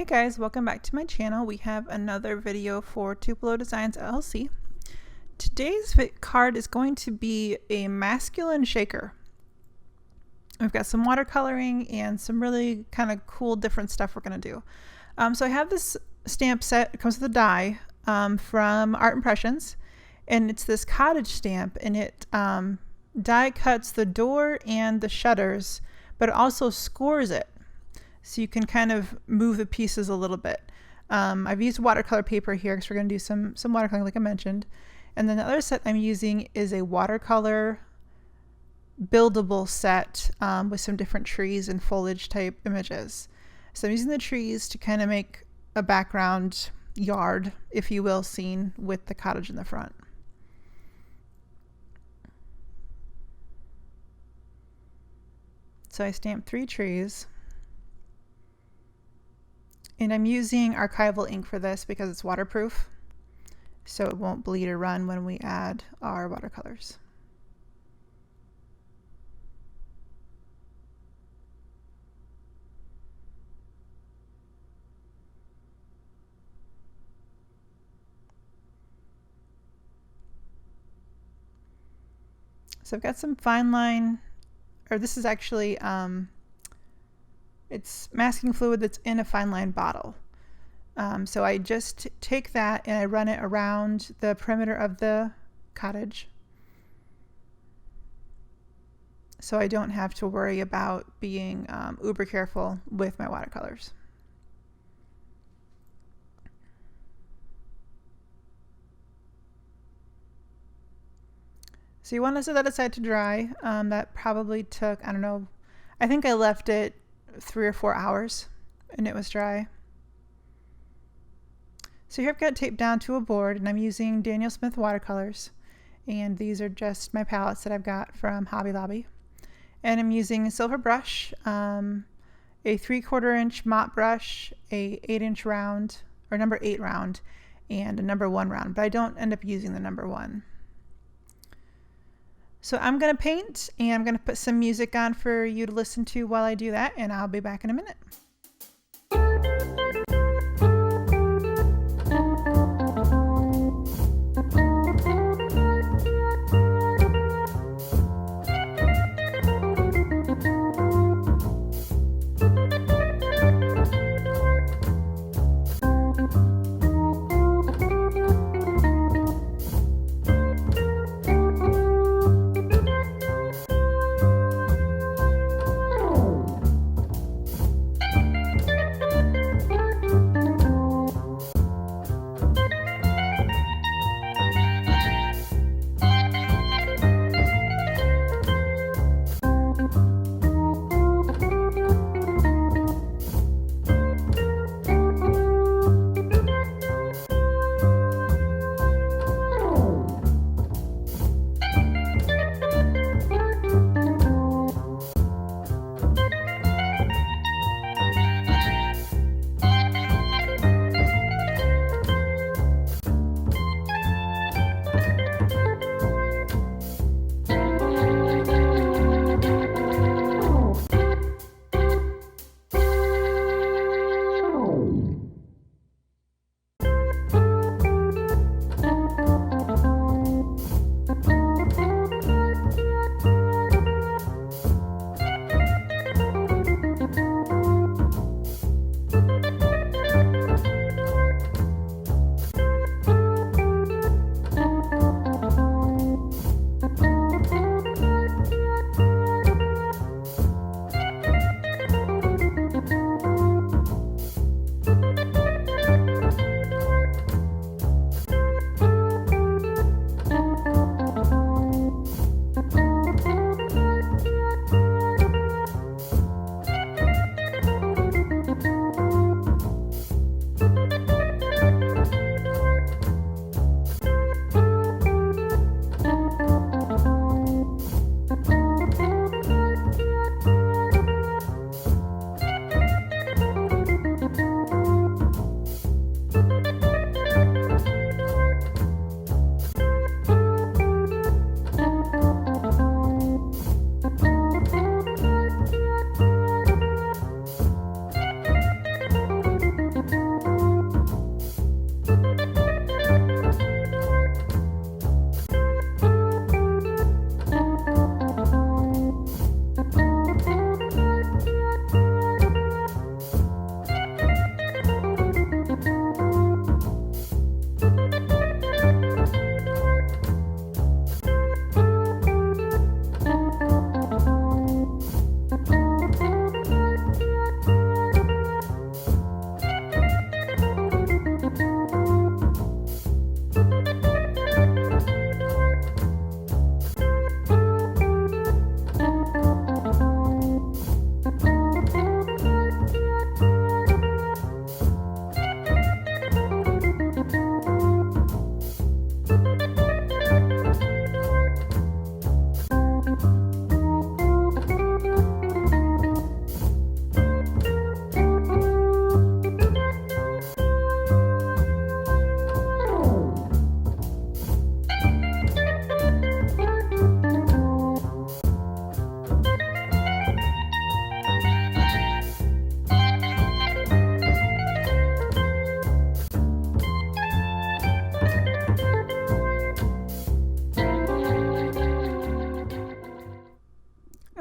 guys, welcome back to my channel. We have another video for Tupelo Designs LLC. Today's card is going to be a masculine shaker. We've got some watercoloring and some really kind of cool different stuff we're going to do. So I have this stamp set. It comes with a die from Art Impressions, and it's this cottage stamp, and it die cuts the door and the shutters, but it also scores it. So you can kind of move the pieces a little bit. I've used watercolor paper here because we're going to do some watercoloring like I mentioned. And then the other set I'm using is a watercolor buildable set with some different trees and foliage type images. So I'm using the trees to kind of make a background yard, if you will, scene with the cottage in the front. So I stamped 3 trees. And I'm using archival ink for this because it's waterproof, so it won't bleed or run when we add our watercolors. So I've got some fine line, or this is actually it's masking fluid that's in a fine line bottle. So I just take that and I run it around the perimeter of the cottage, so I don't have to worry about being uber careful with my watercolors. So you want to set that aside to dry. That probably took, I don't know, I think I left it 3 or 4 hours and it was dry. So here I've got it taped down to a board, and I'm using Daniel Smith watercolors, and these are just my palettes that I've got from Hobby Lobby. And I'm using a silver brush, a 3/4 inch mop brush, a 8-inch round, or number 8 round, and a number 1 round, but I don't end up using the number 1. So I'm going to paint, and I'm going to put some music on for you to listen to while I do that, and I'll be back in a minute.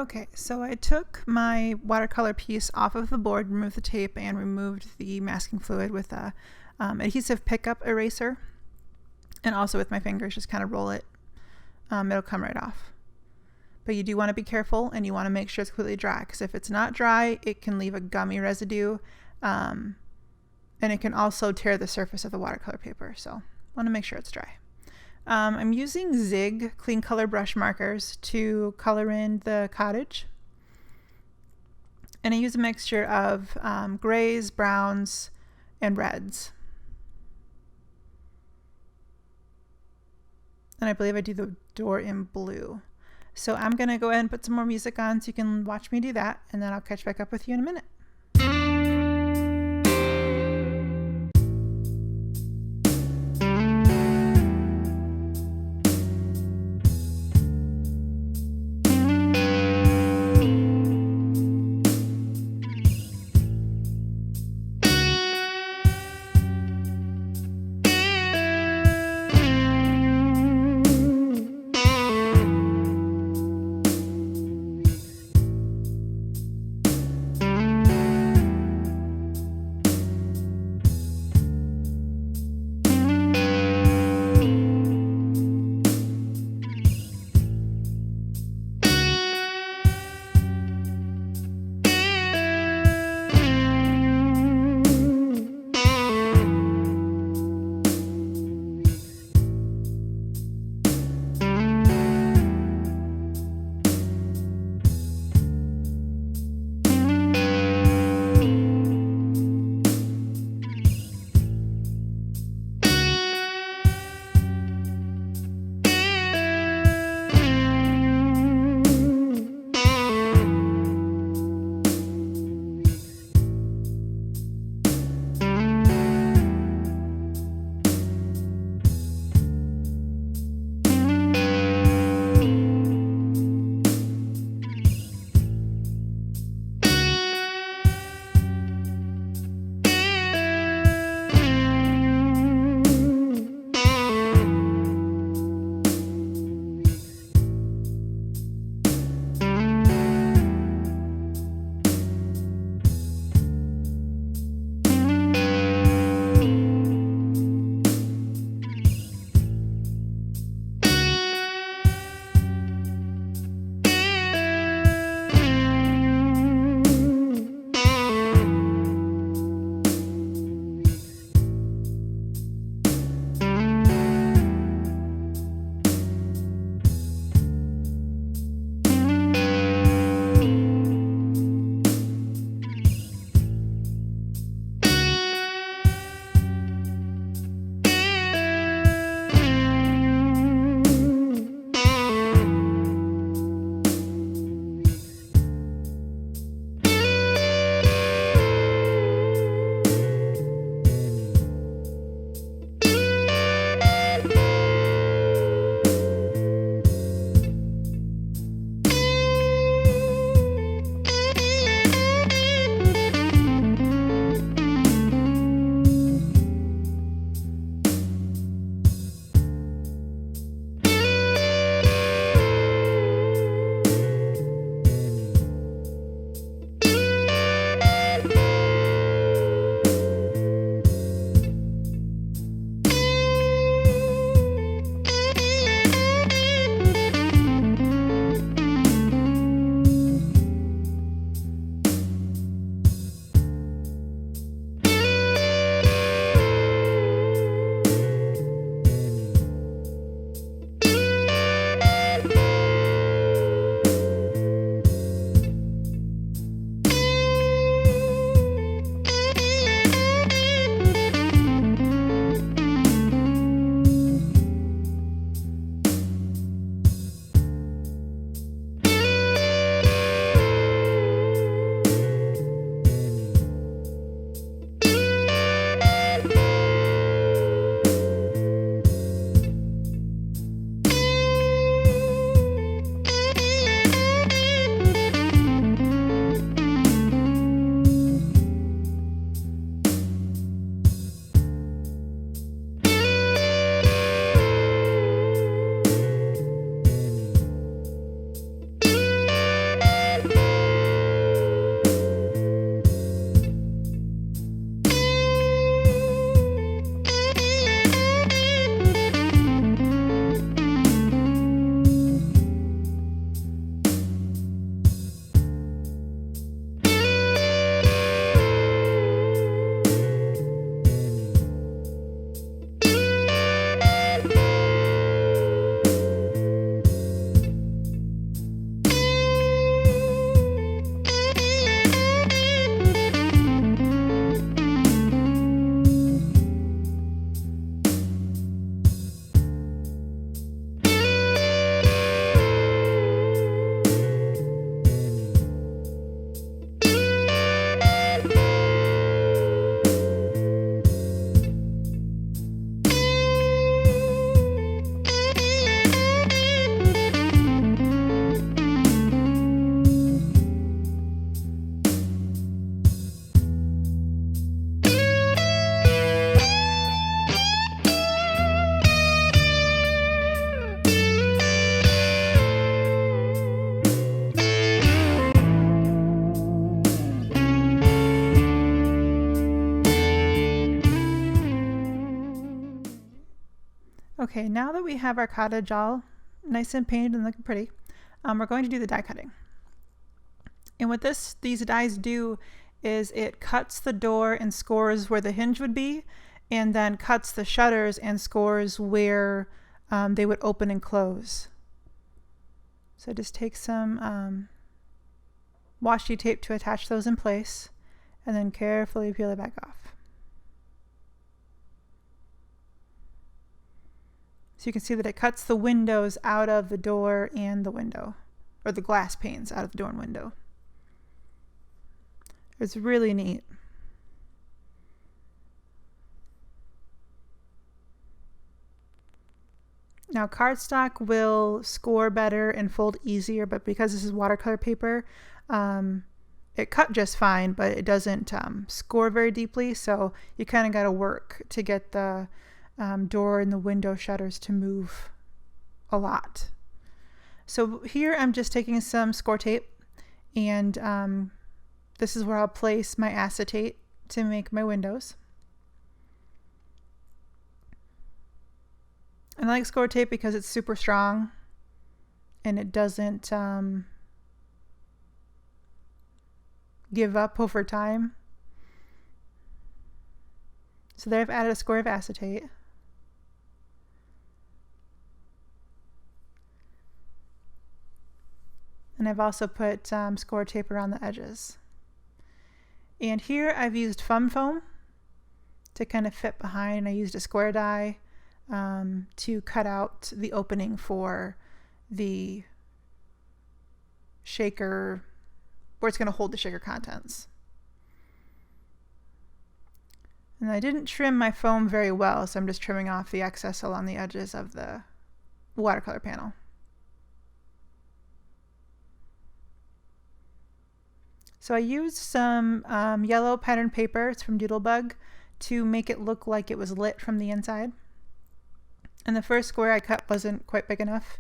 Okay, so I took my watercolor piece off of the board, removed the tape, and removed the masking fluid with a adhesive pickup eraser, and also with my fingers, just kind of roll it. It'll come right off. But you do want to be careful, and you want to make sure it's completely dry, because if it's not dry, it can leave a gummy residue, and it can also tear the surface of the watercolor paper, so want to make sure it's dry. I'm using Zig clean color brush markers to color in the cottage. And I use a mixture of grays, browns, and reds. And I believe I do the door in blue. So I'm going to go ahead and put some more music on so you can watch me do that, and then I'll catch back up with you in a minute. Okay, now that we have our cottage all nice and painted and looking pretty, we're going to do the die cutting. And what these dies do is it cuts the door and scores where the hinge would be, and then cuts the shutters and scores where they would open and close. So just take some washi tape to attach those in place, and then carefully peel it back off. So you can see that it cuts the windows out of the door and the window, or the glass panes out of the door and window. It's really neat. Now cardstock will score better and fold easier, but because this is watercolor paper, it cut just fine, but it doesn't score very deeply, so you kind of got to work to get the door and the window shutters to move a lot. So here I'm just taking some score tape, and this is where I'll place my acetate to make my windows. And I like score tape because it's super strong and it doesn't give up over time. So there I've added a score of acetate. And I've also put score tape around the edges. And here I've used foam to kind of fit behind. I used a square die to cut out the opening for the shaker, where it's going to hold the shaker contents. And I didn't trim my foam very well, so I'm just trimming off the excess along the edges of the watercolor panel. So I used some yellow pattern paper, it's from Doodlebug, to make it look like it was lit from the inside. And the first square I cut wasn't quite big enough,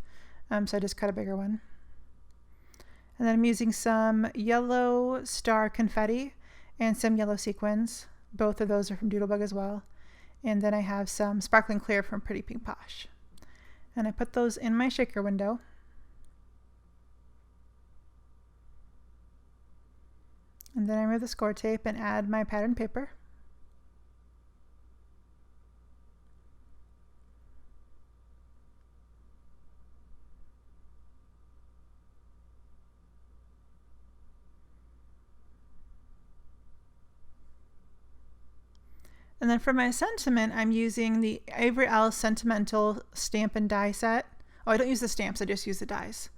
so I just cut a bigger one. And then I'm using some yellow star confetti and some yellow sequins. Both of those are from Doodlebug as well. And then I have some sparkling clear from Pretty Pink Posh. And I put those in my shaker window. And then I remove the score tape and add my pattern paper. And then for my sentiment, I'm using the Avery Elle Sentimental stamp and die set. Oh, I don't use the stamps, I just use the dies.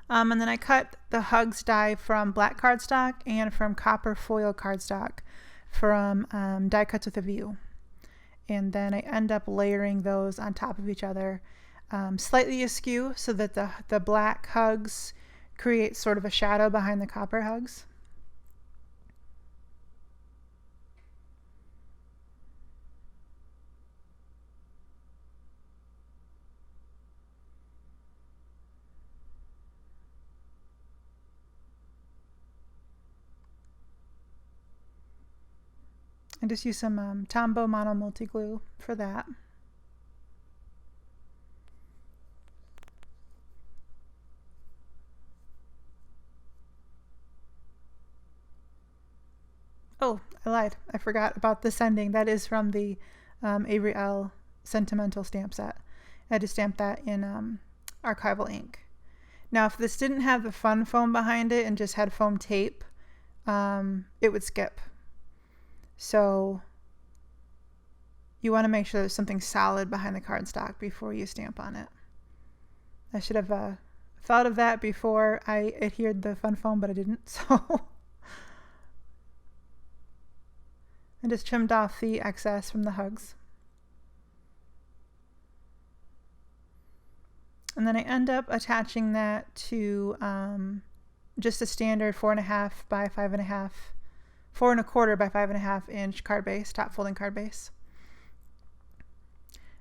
And then I cut the hugs die from black cardstock and from copper foil cardstock from Die Cuts with a View. And then I end up layering those on top of each other, slightly askew, so that the black hugs create sort of a shadow behind the copper hugs. I just use some Tombow Mono Multi Glue for that. Oh, I lied. I forgot about this ending. That is from the Avery Elle Sentimental stamp set. I had to stamp that in archival ink. Now, if this didn't have the fun foam behind it and just had foam tape, it would skip. So you want to make sure there's something solid behind the cardstock before you stamp on it. I should have thought of that before I adhered the fun foam, but I didn't. So I just trimmed off the excess from the hugs. And then I end up attaching that to just a standard 4.25 by 5.5, 4.25 by 5.5 inch card base, top folding card base.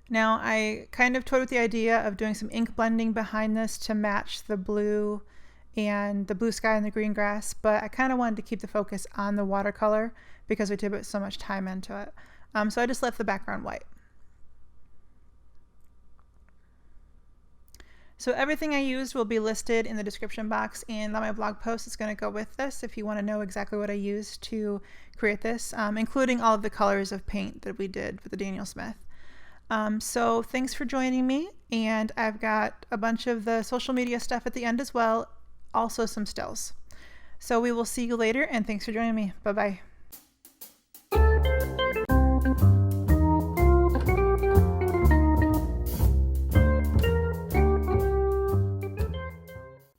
Now I kind of toyed with the idea of doing some ink blending behind this to match the blue and the blue sky and the green grass, but I kind of wanted to keep the focus on the watercolor because we did put so much time into it. So I just left the background white. So everything I used will be listed in the description box, and on my blog post is going to go with this if you want to know exactly what I used to create this, including all of the colors of paint that we did with the Daniel Smith. So thanks for joining me, and I've got a bunch of the social media stuff at the end as well, also some stills. So we will see you later, and thanks for joining me. Bye-bye.